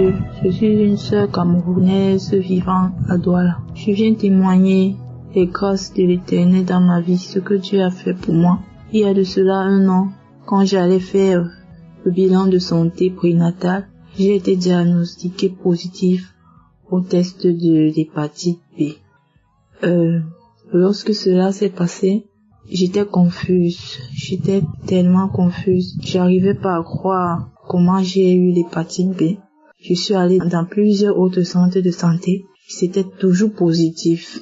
Dieu. Je suis une sœur camerounaise vivant à Douala. Je viens témoigner les grâces de l'Éternel dans ma vie, ce que Dieu a fait pour moi. Il y a de cela 1 an, quand j'allais faire le bilan de santé prénatal, j'ai été diagnostiquée positive au test de l'hépatite B. Lorsque cela s'est passé, j'étais confuse. J'étais tellement confuse. J'arrivais pas à croire comment j'ai eu l'hépatite B. Je suis allée dans plusieurs autres centres de santé. C'était toujours positif.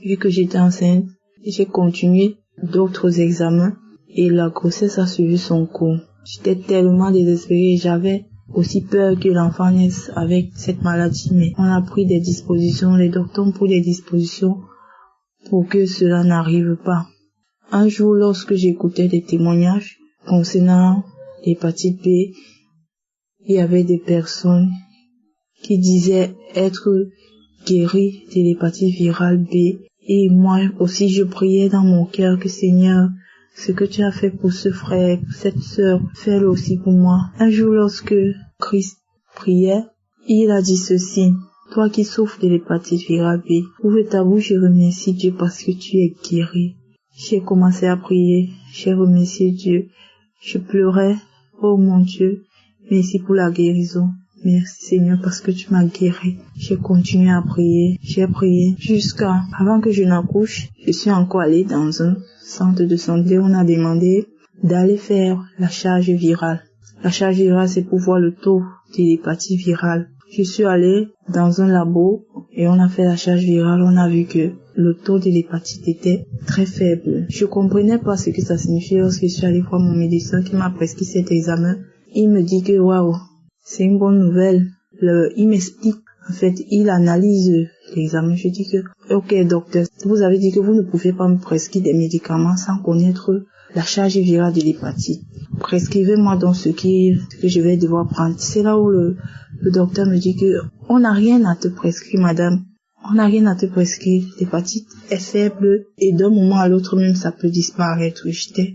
Vu que j'étais enceinte, j'ai continué d'autres examens et la grossesse a suivi son cours. J'étais tellement désespérée. J'avais aussi peur que l'enfant naisse avec cette maladie, mais on a pris des dispositions, les docteurs ont pris des dispositions pour que cela n'arrive pas. Un jour, lorsque j'écoutais des témoignages concernant l'hépatite B, il y avait des personnes qui disaient être guéries de l'hépatite virale B. Et moi aussi, je priais dans mon cœur que Seigneur, ce que tu as fait pour ce frère, pour cette sœur, fais-le aussi pour moi. Un jour, lorsque Christ priait, il a dit ceci: toi qui souffres de l'hépatite virale B, ouvre ta bouche et remercie Dieu parce que tu es guéri. J'ai commencé à prier, j'ai remercié Dieu. Je pleurais, oh mon Dieu, merci pour la guérison. Merci Seigneur parce que tu m'as guéri. J'ai continué à prier, j'ai prié jusqu'à avant que je n'accouche. Je suis encore allée dans un centre de santé. On a demandé d'aller faire la charge virale. La charge virale, c'est pour voir le taux de l'hépatite virale. Je suis allée dans un labo et on a fait la charge virale. On a vu que le taux de l'hépatite était très faible. Je comprenais pas ce que ça signifiait lorsque je suis allée voir mon médecin qui m'a prescrit cet examen. Il me dit que waouh, c'est une bonne nouvelle. Il m'explique, en fait, il analyse l'examen. Je dis que, ok docteur, vous avez dit que vous ne pouvez pas me prescrire des médicaments sans connaître la charge virale de l'hépatite. Prescrivez-moi donc ce que je vais devoir prendre. C'est là où le docteur me dit que on n'a rien à te prescrire, madame. On n'a rien à te prescrire. L'hépatite est faible et d'un moment à l'autre même ça peut disparaître. J'étais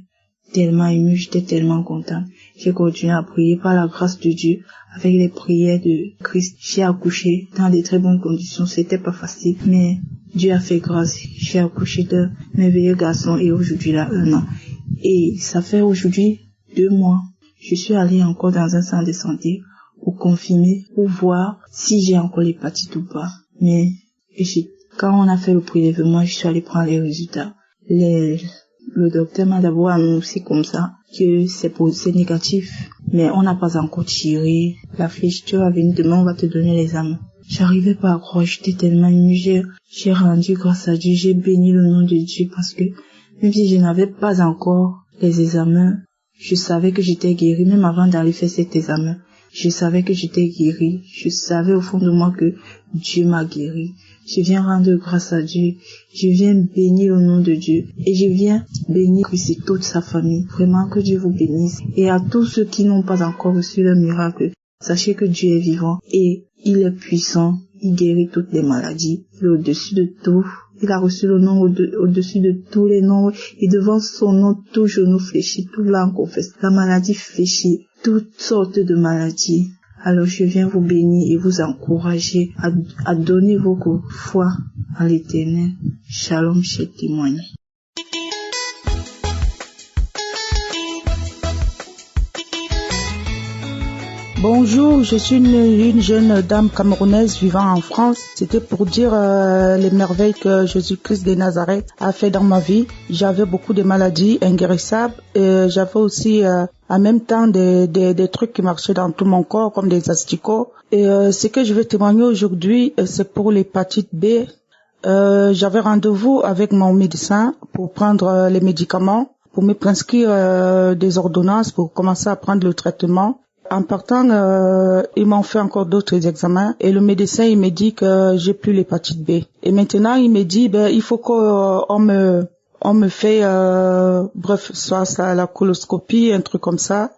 tellement émue, j'étais tellement contente. J'ai continué à prier par la grâce de Dieu, avec les prières de Christ. J'ai accouché dans de très bonnes conditions. C'était pas facile, mais Dieu a fait grâce. J'ai accouché d'un merveilleux garçon et aujourd'hui là 1 an. Et ça fait aujourd'hui 2 mois. Je suis allée encore dans un centre de santé pour confirmer, pour voir si j'ai encore l'hépatite ou pas. Mais quand on a fait le prélèvement, je suis allée prendre les résultats. Le docteur m'a d'abord annoncé comme ça que c'est négatif, mais on n'a pas encore tiré la fiche. Tu vas venir demain, on va te donner l'examen. J'arrivais pas à croire, j'étais tellement émue. J'ai rendu grâce à Dieu, j'ai béni le nom de Dieu parce que même si je n'avais pas encore les examens, je savais que j'étais guérie. Même avant d'aller faire cet examen, je savais que j'étais guérie. Je savais au fond de moi que Dieu m'a guérie. Je viens rendre grâce à Dieu. Je viens bénir le nom de Dieu. Et je viens bénir Christ et toute sa famille. Vraiment que Dieu vous bénisse. Et à tous ceux qui n'ont pas encore reçu le miracle, sachez que Dieu est vivant et il est puissant. Il guérit toutes les maladies. Il est au-dessus de tout. Il a reçu le nom au-dessus de tous les noms. Et devant son nom, tout genou fléchit, tout langue confesse. La maladie fléchit, toutes sortes de maladies. Alors je viens vous bénir et vous encourager à donner votre foi à l'Éternel. Shalom, chez témoigne. Bonjour, je suis une jeune dame camerounaise vivant en France. C'était pour dire les merveilles que Jésus-Christ de Nazareth a fait dans ma vie. J'avais beaucoup de maladies inguérissables et j'avais aussi en même temps des trucs qui marchaient dans tout mon corps comme des asticots. Et ce que je vais témoigner aujourd'hui, c'est pour l'hépatite B. J'avais rendez-vous avec mon médecin pour prendre les médicaments, pour me prescrire des ordonnances pour commencer à prendre le traitement. En partant, ils m'ont fait encore d'autres examens et le médecin il me dit que j'ai plus l'hépatite B. Et maintenant il me dit il faut qu'on me fait soit ça la coloscopie, un truc comme ça,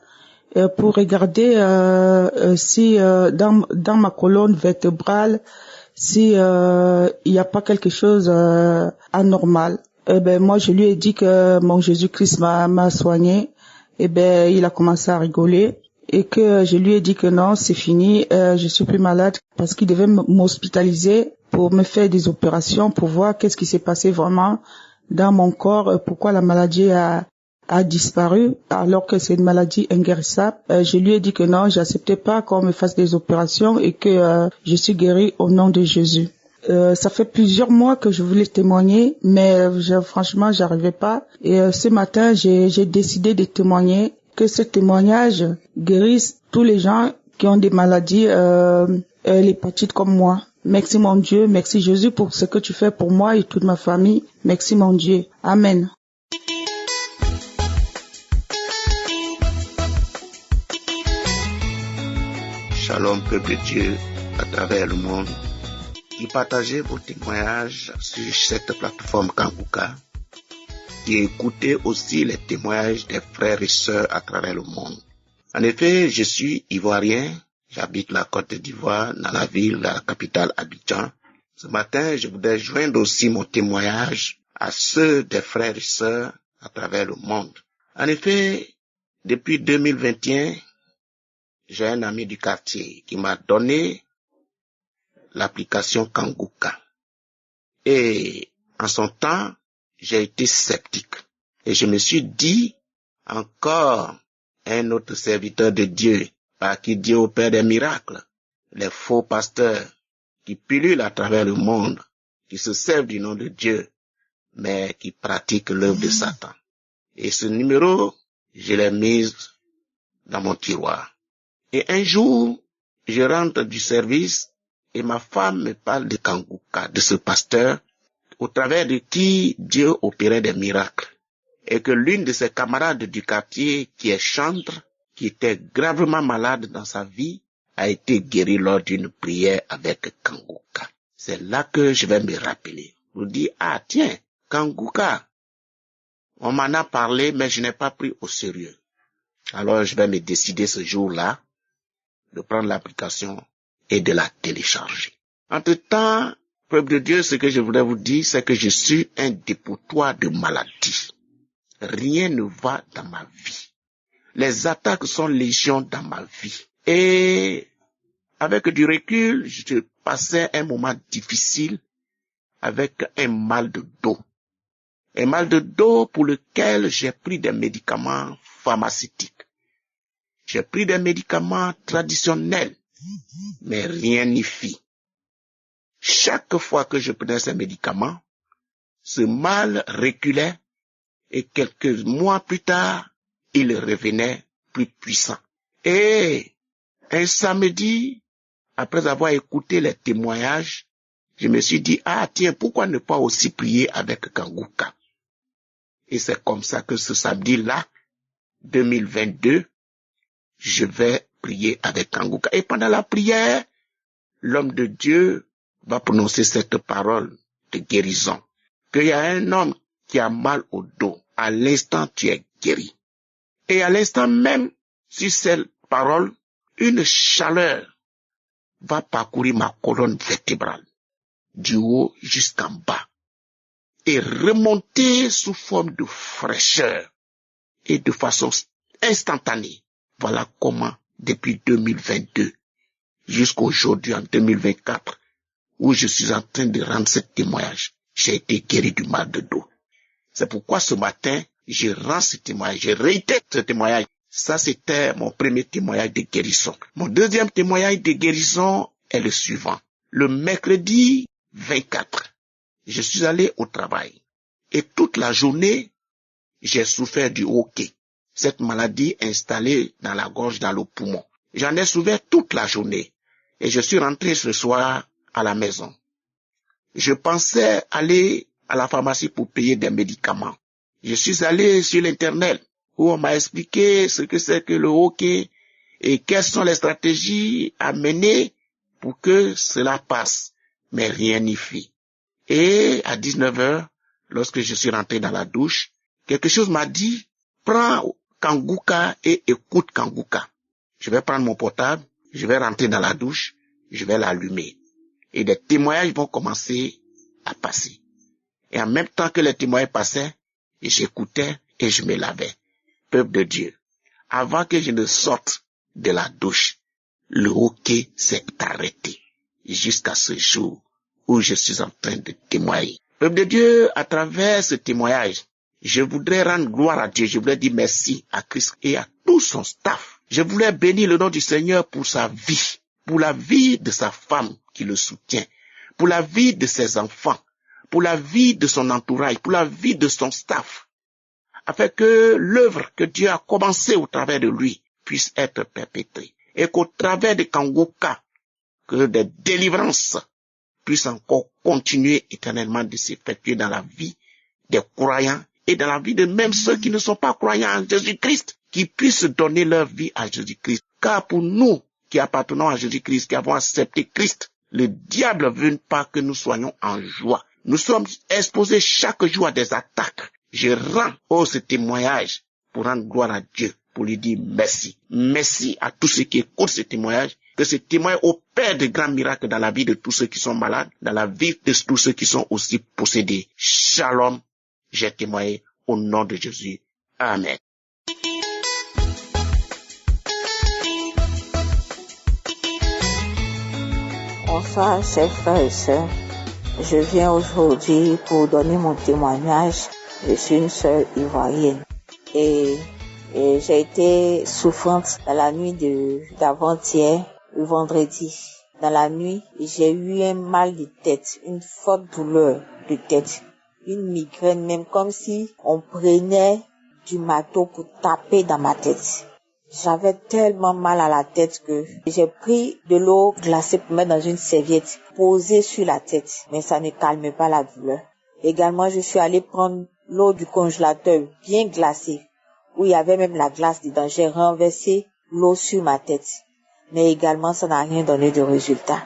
pour regarder si dans ma colonne vertébrale si il n'y a pas quelque chose anormal. Et moi je lui ai dit que mon Jésus-Christ m'a soigné. Et il a commencé à rigoler. et que je lui ai dit que non, c'est fini, je suis plus malade parce qu'il devait m'hospitaliser pour me faire des opérations pour voir qu'est-ce qui s'est passé vraiment dans mon corps, pourquoi la maladie a disparu alors que c'est une maladie inguérissable. Je lui ai dit que non, j'acceptais pas qu'on me fasse des opérations et que je suis guérie au nom de Jésus. Ça fait plusieurs mois que je voulais témoigner, mais franchement, j'arrivais pas. Et ce matin, j'ai décidé de témoigner, que ce témoignage guérisse tous les gens qui ont des maladies, l'hépatite comme moi. Merci mon Dieu, merci Jésus pour ce que tu fais pour moi et toute ma famille. Merci mon Dieu. Amen. Shalom, peuple de Dieu, à travers le monde. Et partagez vos témoignages sur cette plateforme Kanguka et écoutez aussi les témoignages des frères et sœurs à travers le monde. En effet, je suis ivoirien, j'habite la Côte d'Ivoire, dans la ville, la capitale Abidjan. Ce matin, je voudrais joindre aussi mon témoignage à ceux des frères et sœurs à travers le monde. En effet, depuis 2021, j'ai un ami du quartier qui m'a donné l'application Kanguka. Et en son temps, j'ai été sceptique. Et je me suis dit, encore un autre serviteur de Dieu, par qui Dieu opère des miracles, les faux pasteurs qui pullulent à travers le monde, qui se servent du nom de Dieu, mais qui pratiquent l'œuvre de Satan. Et ce numéro, je l'ai mis dans mon tiroir. Et un jour, je rentre du service et ma femme me parle de Kanguka, de ce pasteur, au travers de qui Dieu opérait des miracles. Et que l'une de ses camarades du quartier, qui est chantre, qui était gravement malade dans sa vie, a été guérie lors d'une prière avec Kanguka. C'est là que je vais me rappeler. Je me dis, ah tiens, Kanguka, on m'en a parlé, mais je n'ai pas pris au sérieux. Alors je vais me décider ce jour-là de prendre l'application et de la télécharger. Entre-temps, peuple de Dieu, ce que je voudrais vous dire, c'est que je suis un dépotoir de maladies. Rien ne va dans ma vie. Les attaques sont légion dans ma vie. Et avec du recul, je passais un moment difficile avec un mal de dos. Un mal de dos pour lequel j'ai pris des médicaments pharmaceutiques. J'ai pris des médicaments traditionnels, mais rien n'y fit. Chaque fois que je prenais ces médicaments, ce mal reculait et quelques mois plus tard, il revenait plus puissant. Et un samedi, après avoir écouté les témoignages, je me suis dit, ah tiens, pourquoi ne pas aussi prier avec Kanguka? Et c'est comme ça que ce samedi-là, 2022, je vais prier avec Kanguka. Et pendant la prière, l'homme de Dieu va prononcer cette parole de guérison. Qu'il y a un homme qui a mal au dos. À l'instant, tu es guéri. Et à l'instant même, sur cette parole, une chaleur va parcourir ma colonne vertébrale, du haut jusqu'en bas, et remonter sous forme de fraîcheur et de façon instantanée. Voilà comment, depuis 2022 jusqu'aujourd'hui en 2024, où je suis en train de rendre ce témoignage, j'ai été guéri du mal de dos. C'est pourquoi ce matin, je rends ce témoignage, je réitère ce témoignage. Ça, c'était mon premier témoignage de guérison. Mon deuxième témoignage de guérison est le suivant. Le mercredi 24, je suis allé au travail. Et toute la journée, j'ai souffert du hoquet. Cette maladie installée dans la gorge, dans le poumon. J'en ai souffert toute la journée. Et je suis rentré ce soir à la maison. Je pensais aller à la pharmacie pour payer des médicaments. Je suis allé sur l'internet où on m'a expliqué ce que c'est que le hoquet et quelles sont les stratégies à mener pour que cela passe. Mais rien n'y fit. Et à 19h, lorsque je suis rentré dans la douche, quelque chose m'a dit, prends Kanguka et écoute Kanguka. Je vais prendre mon portable, je vais rentrer dans la douche, je vais l'allumer. Et des témoignages vont commencer à passer. Et en même temps que les témoignages passaient, j'écoutais et je me lavais. Peuple de Dieu, avant que je ne sorte de la douche, le hoquet s'est arrêté jusqu'à ce jour où je suis en train de témoigner. Peuple de Dieu, à travers ce témoignage, je voudrais rendre gloire à Dieu. Je voudrais dire merci à Christ et à tout son staff. Je voulais bénir le nom du Seigneur pour sa vie, pour la vie de sa femme qui le soutient, pour la vie de ses enfants, pour la vie de son entourage, pour la vie de son staff, afin que l'œuvre que Dieu a commencée au travers de lui puisse être perpétrée et qu'au travers de Kangoka, que des délivrances puissent encore continuer éternellement de s'effectuer dans la vie des croyants et dans la vie de même ceux qui ne sont pas croyants en Jésus-Christ, qui puissent donner leur vie à Jésus-Christ. Car pour nous qui appartenons à Jésus-Christ, qui avons accepté Christ, le diable ne veut pas que nous soyons en joie. Nous sommes exposés chaque jour à des attaques. Je rends ce témoignage pour rendre gloire à Dieu, pour lui dire merci. Merci à tous ceux qui écoutent ce témoignage, que ce témoignage opère de grands miracles dans la vie de tous ceux qui sont malades, dans la vie de tous ceux qui sont aussi possédés. Shalom, j'ai témoigné au nom de Jésus. Amen. Bonsoir, chers frères et sœurs. Je viens aujourd'hui pour donner mon témoignage. Je suis une sœur ivoirienne et j'ai été souffrante dans la nuit d'avant-hier, le vendredi. Dans la nuit, j'ai eu un mal de tête, une forte douleur de tête, une migraine, même comme si on prenait du marteau pour taper dans ma tête. J'avais tellement mal à la tête que j'ai pris de l'eau glacée pour mettre dans une serviette, posée sur la tête, mais ça ne calme pas la douleur. Également, je suis allée prendre l'eau du congélateur bien glacée, où il y avait même la glace dedans. J'ai renversé l'eau sur ma tête, mais également ça n'a rien donné de résultat.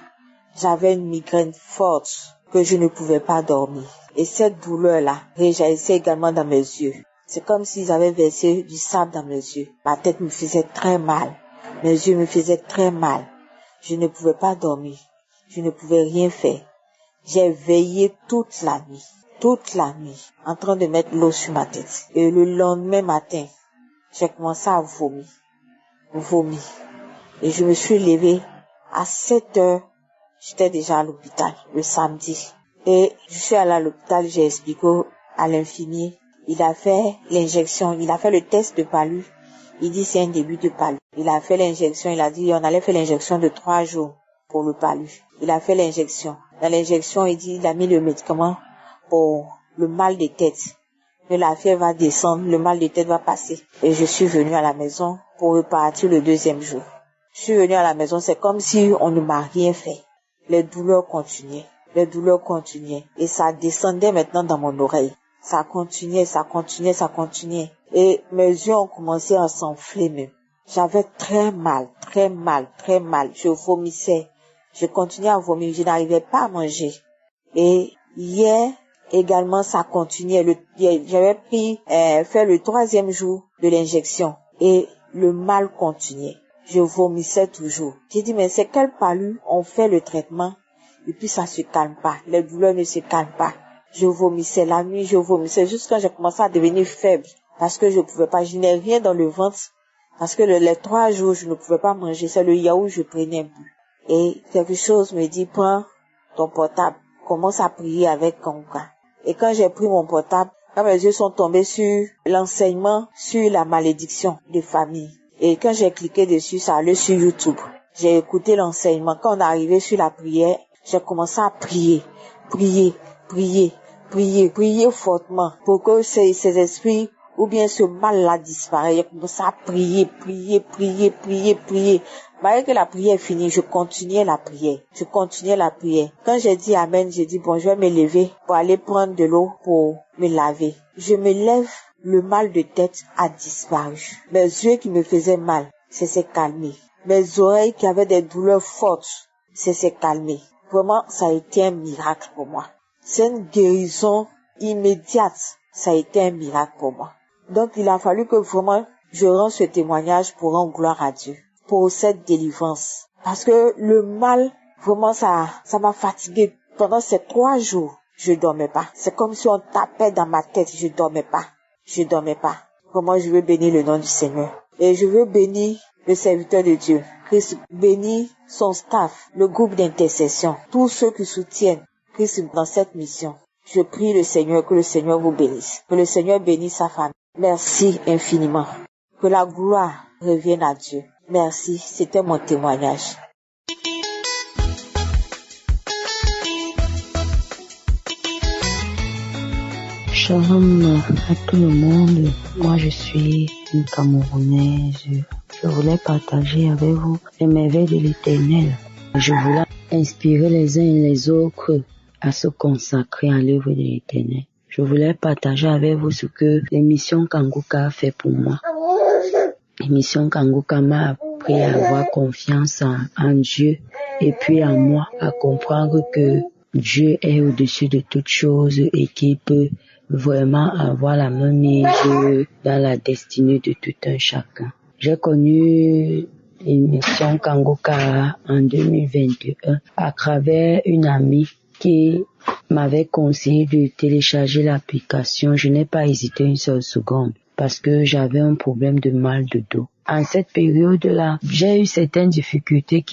J'avais une migraine forte que je ne pouvais pas dormir. Et cette douleur-là réjaillissait également dans mes yeux. C'est comme s'ils avaient versé du sable dans mes yeux. Ma tête me faisait très mal. Mes yeux me faisaient très mal. Je ne pouvais pas dormir. Je ne pouvais rien faire. J'ai veillé toute la nuit, en train de mettre l'eau sur ma tête. Et le lendemain matin, j'ai commencé à vomir. Et je me suis levée à 7 heures. J'étais déjà à l'hôpital, le samedi. Et je suis allée à l'hôpital, j'ai expliqué à l'infirmier. Il a fait l'injection, il a fait le test de palu. Il dit c'est un début de palu. Il a fait l'injection, il a dit on allait faire l'injection de 3 jours pour le palu. Il a fait l'injection. Dans l'injection, il a mis le médicament pour le mal de tête. Que la fièvre va descendre, le mal de tête va passer. Et je suis venue à la maison pour repartir le 2e jour. Je suis venue à la maison, c'est comme si on ne m'a rien fait. Les douleurs continuaient. Et ça descendait maintenant dans mon oreille. Ça continuait. Et mes yeux ont commencé à s'enfler même. J'avais très mal. Je vomissais. Je continuais à vomir. Je n'arrivais pas à manger. Et hier, également, ça continuait. J'avais fait le 3e jour de l'injection. Et le mal continuait. Je vomissais toujours. J'ai dit, mais c'est quel palu on fait le traitement? Et puis ça se calme pas. Les douleurs ne se calment pas. Je vomissais la nuit, jusqu'à j'ai commencé à devenir faible. Parce que je pouvais pas, je n'ai rien dans le ventre. Parce que les 3 jours, je ne pouvais pas manger. C'est le yaourt, je prenais un peu. Et quelque chose me dit, prends ton portable. Commence à prier avec Kangoka. Et quand j'ai pris mon portable, quand mes yeux sont tombés sur l'enseignement sur la malédiction des familles. Et quand j'ai cliqué dessus, ça allait sur YouTube. J'ai écouté l'enseignement. Quand on est arrivé sur la prière, j'ai commencé à prier fortement pour que ces esprits ou bien ce mal-là disparaisse. J'ai commencé à prier. Malgré que la prière est finie, je continuais la prière. Quand j'ai dit amen, j'ai dit bon, je vais me lever pour aller prendre de l'eau pour me laver. Je me lève, le mal de tête a disparu. Mes yeux qui me faisaient mal, s'est calmé. Mes oreilles qui avaient des douleurs fortes, s'est calmé. Vraiment, ça a été un miracle pour moi. C'est une guérison immédiate. Ça a été un miracle pour moi. Donc, il a fallu que vraiment, je rende ce témoignage pour rendre gloire à Dieu. Pour cette délivrance. Parce que le mal, vraiment, ça m'a fatigué. Pendant ces 3 jours, je dormais pas. C'est comme si on tapait dans ma tête. Je dormais pas. Vraiment, je veux bénir le nom du Seigneur. Et je veux bénir le serviteur de Dieu. Christ bénit son staff, le groupe d'intercession, tous ceux qui soutiennent Christ dans cette mission. Je prie le Seigneur, que le Seigneur vous bénisse, que le Seigneur bénisse sa famille. Merci infiniment. Que la gloire revienne à Dieu. Merci, c'était mon témoignage. Shalom à tout le monde. Moi, je suis une Camerounaise. Je voulais partager avec vous les merveilles de l'Éternel. Je voulais inspirer les uns et les autres à se consacrer à l'œuvre de l'Éternel. Je voulais partager avec vous ce que l'émission Kanguka a fait pour moi. L'émission Kanguka m'a appris à avoir confiance en Dieu et puis en moi, à comprendre que Dieu est au-dessus de toutes choses et qu'il peut vraiment avoir la main mise dans la destinée de tout un chacun. J'ai connu l'émission Kanguka en 2021 à travers une amie qui m'avait conseillé de télécharger l'application. Je n'ai pas hésité une seule seconde parce que j'avais un problème de mal de dos. En cette période-là, j'ai eu certaines difficultés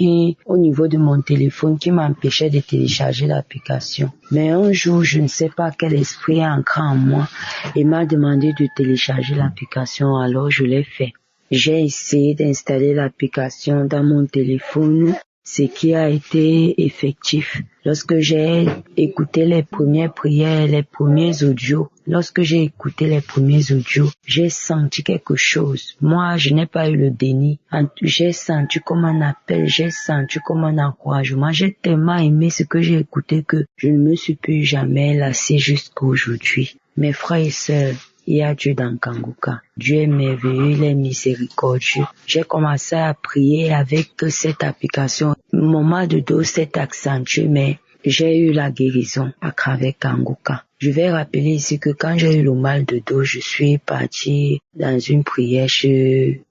au niveau de mon téléphone, qui m'empêchaient de télécharger l'application. Mais un jour, je ne sais pas quel esprit est ancré en moi et m'a demandé de télécharger l'application, alors je l'ai fait. J'ai essayé d'installer l'application dans mon téléphone, ce qui a été effectif. Lorsque j'ai écouté les premières prières, les premiers audios, j'ai senti quelque chose. Moi, je n'ai pas eu le déni. J'ai senti comme un appel, j'ai senti comme un encouragement. J'ai tellement aimé ce que j'ai écouté que je ne me suis plus jamais lassé jusqu'à aujourd'hui. Mes frères et sœurs, il y a Dieu dans Kanguka. Dieu est merveilleux, il est miséricordieux. J'ai commencé à prier avec cette application. Mon mal de dos s'est accentué, mais j'ai eu la guérison à travers Kanguka. Je vais rappeler ici que quand j'ai eu le mal de dos, je suis partie dans une prière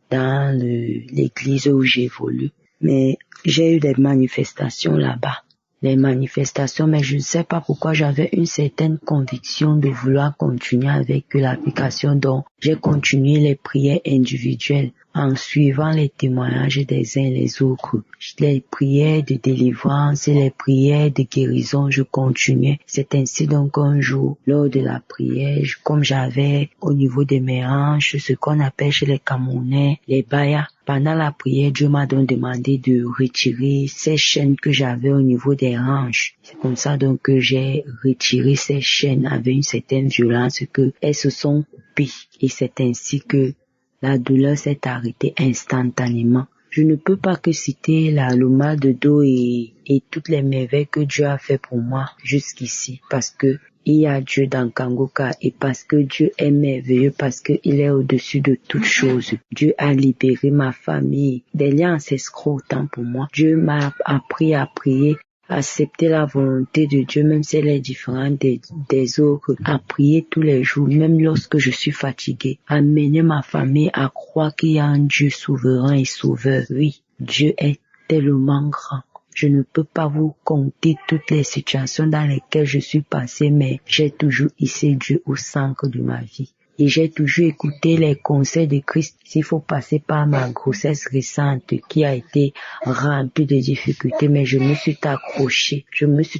dans l'église où j'évolue. Mais j'ai eu des manifestations là-bas. Mais je ne sais pas pourquoi j'avais une certaine conviction de vouloir continuer avec l'application, donc j'ai continué les prières individuelles en suivant les témoignages des uns et les autres. Les prières de délivrance et les prières de guérison, je continuais. C'est ainsi donc un jour, lors de la prière, comme j'avais au niveau de mes hanches, ce qu'on appelle chez les Camerounais, les bayas. Pendant la prière, Dieu m'a donc demandé de retirer ces chaînes que j'avais au niveau des hanches. C'est comme ça donc que j'ai retiré ces chaînes avec une certaine violence, que elles se sont coupées. Et c'est ainsi que la douleur s'est arrêtée instantanément. Je ne peux pas que citer le mal de dos et toutes les merveilles que Dieu a fait pour moi jusqu'ici, parce que il y a Dieu dans Kanguka et parce que Dieu est merveilleux, parce qu'il est au-dessus de toutes choses. Dieu a libéré ma famille des liens ancestraux autant pour moi. Dieu m'a appris à prier, à accepter la volonté de Dieu, même si elle est différente des autres, à prier tous les jours, même lorsque je suis fatiguée, à mener ma famille à croire qu'il y a un Dieu souverain et sauveur. Oui, Dieu est tellement grand. Je ne peux pas vous compter toutes les situations dans lesquelles je suis passée, mais j'ai toujours hissé Dieu au centre de ma vie. Et j'ai toujours écouté les conseils de Christ. S'il faut passer par ma grossesse récente qui a été remplie de difficultés, mais je me suis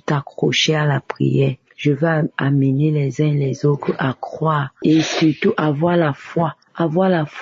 accrochée à la prière. Je vais amener les uns et les autres à croire et surtout avoir la foi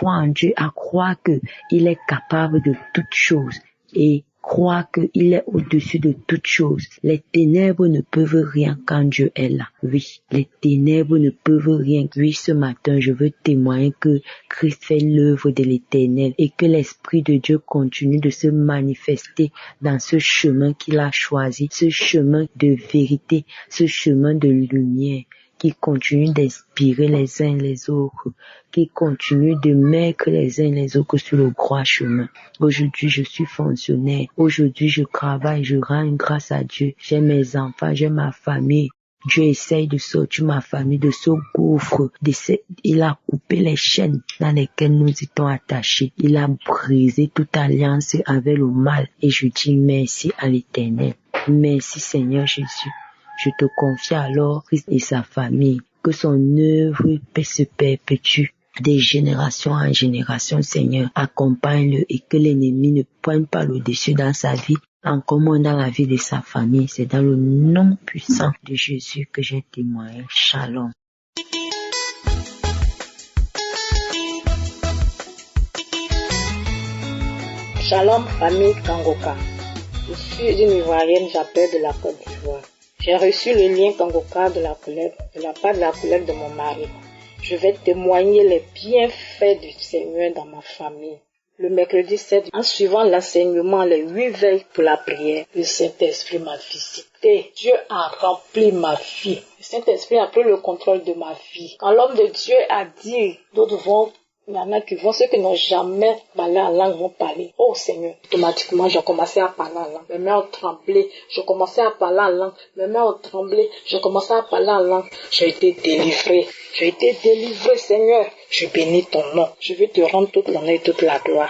en Dieu, à croire qu'il est capable de toutes choses et croire qu'il est au-dessus de toutes choses. Les ténèbres ne peuvent rien quand Dieu est là. Oui, les ténèbres ne peuvent rien. Oui, ce matin, je veux témoigner que Christ fait l'œuvre de l'Éternel et que l'Esprit de Dieu continue de se manifester dans ce chemin qu'il a choisi, ce chemin de vérité, ce chemin de lumière, qui continue d'inspirer les uns les autres, qui continue de mettre les uns les autres sur le droit chemin. Aujourd'hui, je suis fonctionnaire. Aujourd'hui, je travaille, je rends grâce à Dieu. J'ai mes enfants, j'ai ma famille. Dieu essaye de sortir ma famille de ce gouffre. Il a coupé les chaînes dans lesquelles nous étions attachés. Il a brisé toute alliance avec le mal. Et je dis merci à l'Éternel. Merci Seigneur Jésus. Je te confie alors Christ et sa famille, que son œuvre se perpétue de génération en génération, Seigneur. Accompagne-le et que l'ennemi ne prenne pas le dessus dans sa vie, encore moins dans la vie de sa famille. C'est dans le nom puissant de Jésus que j'ai témoigné. Shalom. Shalom, famille Kangoka. Je suis une Ivoirienne, j'appelle de la Côte d'Ivoire. J'ai reçu le lien Kangoka de la part de la collègue de mon mari. Je vais témoigner les bienfaits du Seigneur dans ma famille. Le mercredi 7, en suivant l'enseignement, les 8 veilles pour la prière, le Saint-Esprit m'a visité. Dieu a rempli ma vie. Le Saint-Esprit a pris le contrôle de ma vie. Quand l'homme de Dieu a dit, d'autres vont, il y en a qui vont, ceux qui n'ont jamais parlé en langue vont parler. Oh Seigneur, automatiquement j'ai commencé à parler en langue. Mes mains ont tremblé, je commençais à parler en langue. Mes mains ont tremblé, je commençais à parler en langue. J'ai été délivré, Seigneur. Je bénis ton nom. Je veux te rendre toute l'honneur et toute la gloire.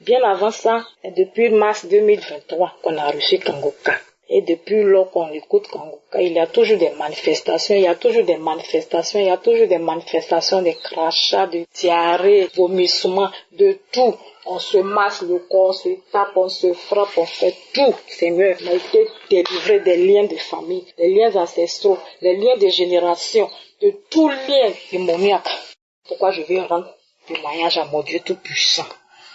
Bien avant ça, depuis mars 2023 qu'on a reçu Kangoka. Et depuis lors qu'on écoute Kangoka, il y a toujours des manifestations, de crachats, de diarrhée, vomissements, de tout. On se masse le corps, on se tape, on se frappe, on fait tout. Seigneur, on a été délivré des liens de famille, des liens ancestraux, des liens de génération, de tout lien démoniaque. Pourquoi je vais rendre témoignage à mon Dieu Tout-Puissant?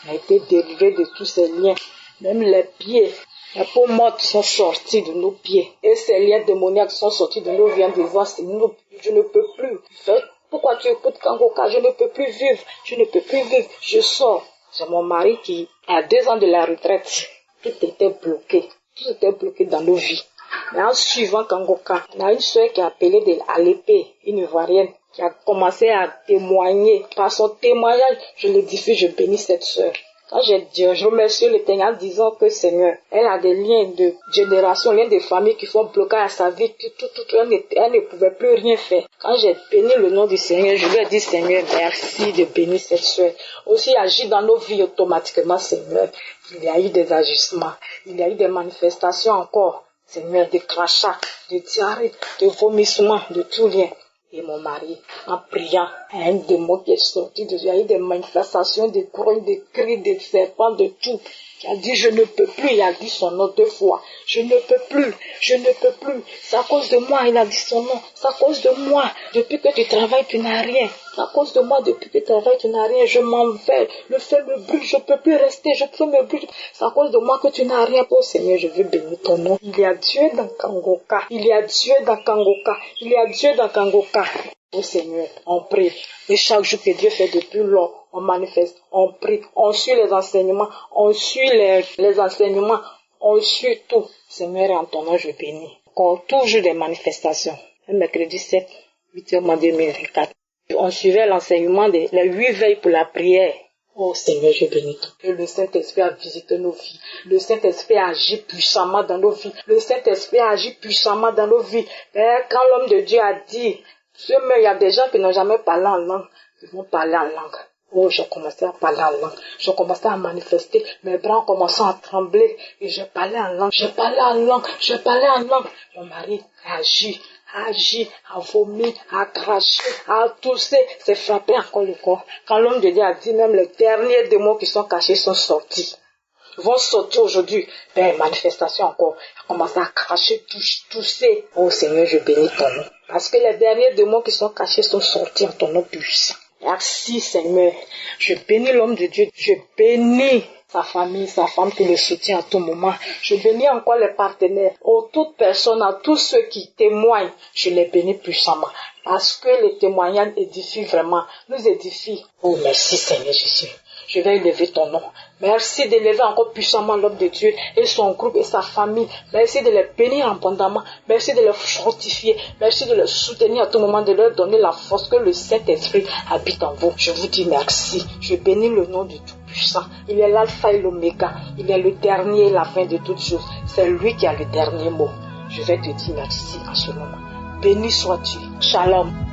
On a été délivré de tous ces liens, même les pieds. Les peaux mortes sont sorties de nos pieds. Et ces liens démoniaques sont sortis de nos vies devant nous. Je ne peux plus. Pourquoi tu écoutes Kangoka? Je ne peux plus vivre. Je sors. C'est mon mari qui, à 2 ans de la retraite, tout était bloqué. Tout était bloqué dans nos vies. Mais en suivant Kangoka, on a une soeur qui est appelée à l'épée, une Ivoirienne, qui a commencé à témoigner. Par son témoignage, je le diffuse, je bénis cette soeur. Quand je remercie l'Éternel en disant que Seigneur, elle a des liens de génération, liens de famille qui sont bloqués à sa vie, elle ne pouvait plus rien faire. Quand j'ai béni le nom du Seigneur, je lui ai dit Seigneur, merci de bénir cette soeur. Aussi agir dans nos vies automatiquement, Seigneur. Il y a eu des agissements, il y a eu des manifestations encore, Seigneur, de crachats, de diarrhée, de vomissements, de tout lien. Et mon mari, en priant, un démon qui est sorti de lui, il y a eu des manifestations, des grognes, des cris, des serpents, de tout. Qui a dit, je ne peux plus, il a dit son nom 2 fois. Je ne peux plus. C'est à cause de moi, il a dit son nom. C'est à cause de moi. Depuis que tu travailles, tu n'as rien. C'est à cause de moi, depuis que tu travailles, tu n'as rien. Je m'en vais. Le feu me brûle, je ne peux plus rester. C'est à cause de moi que tu n'as rien. Oh Seigneur, je veux bénir ton nom. Il y a Dieu dans Kangoka. Oh Seigneur, on prie. Et chaque jour que Dieu fait depuis lors, on manifeste, on prie, on suit les enseignements, on suit les enseignements, on suit tout. Seigneur, en ton nom, je bénis. Encore toujours des manifestations. Le mercredi 7, 8 mois 2024. On suivait l'enseignement des 8 veilles pour la prière. Oh Seigneur, je bénis tout. Que le Saint-Esprit a visité nos vies. Le Saint-Esprit a agi puissamment dans nos vies. Et quand l'homme de Dieu a dit, il y a des gens qui n'ont jamais parlé en langue, ils vont parler en langue. Oh, j'ai commencé à parler en langue. J'ai commencé à manifester. Mes bras ont commencé à trembler. Et j'ai parlé en langue. Mon mari a agi, a vomi, a craché, a toussé, s'est frappé encore le corps. Quand l'homme de Dieu a dit, même les derniers démons qui sont cachés sont sortis. Vont sortir aujourd'hui. Manifestation encore. Il a commencé à cracher, tousser. Oh Seigneur, je bénis ton nom. Parce que les derniers démons qui sont cachés sont sortis en ton nom puissant. Merci Seigneur. Je bénis l'homme de Dieu. Je bénis sa famille, sa femme qui le soutient à tout moment. Je bénis encore les partenaires. Oh, toute personne, à tous ceux qui témoignent, je les bénis puissamment. Parce que les témoignages édifient vraiment. Nous édifient. Oh, merci Seigneur Jésus. Je vais élever ton nom. Merci d'élever encore puissamment l'homme de Dieu et son groupe et sa famille. Merci de les bénir abondamment. Merci de les fortifier. Merci de les soutenir à tout moment, de leur donner la force que le Saint-Esprit habite en vous. Je vous dis merci. Je bénis le nom du Tout-Puissant. Il est l'alpha et l'oméga. Il est le dernier et la fin de toutes choses. C'est lui qui a le dernier mot. Je vais te dire merci en ce moment. Béni sois-tu. Shalom.